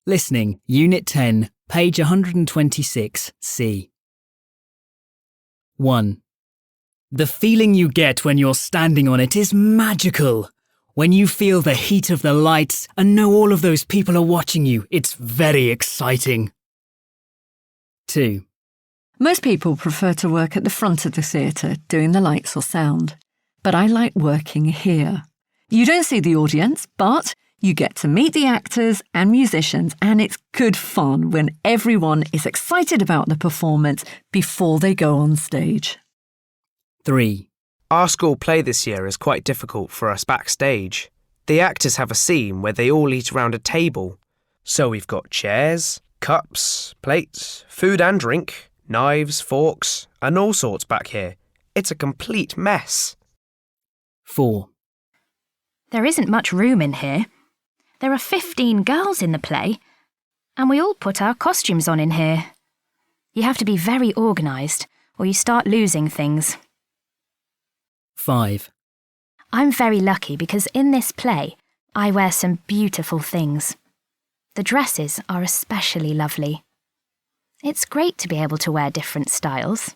Listening, Unit 10, page 126, C. 1. The feeling you get when you're standing on it is magical. When you feel the heat of the lights and know all of those people are watching you, it's very exciting. 2. Most people prefer to work at the front of the theatre, doing the lights or sound. But I like working here. You don't see the audience, but you get to meet the actors and musicians, and it's good fun when everyone is excited about the performance before they go on stage. 3. Our school play this year is quite difficult for us backstage. The actors have a scene where they all eat around a table. So we've got chairs, cups, plates, food and drink, knives, forks, and all sorts back here. It's a complete mess. 4. There isn't much room in here. There are 15 girls in the play, and we all put our costumes on in here. You have to be very organised, or you start losing things. 5. I'm very lucky because in this play, I wear some beautiful things. The dresses are especially lovely. It's great to be able to wear different styles.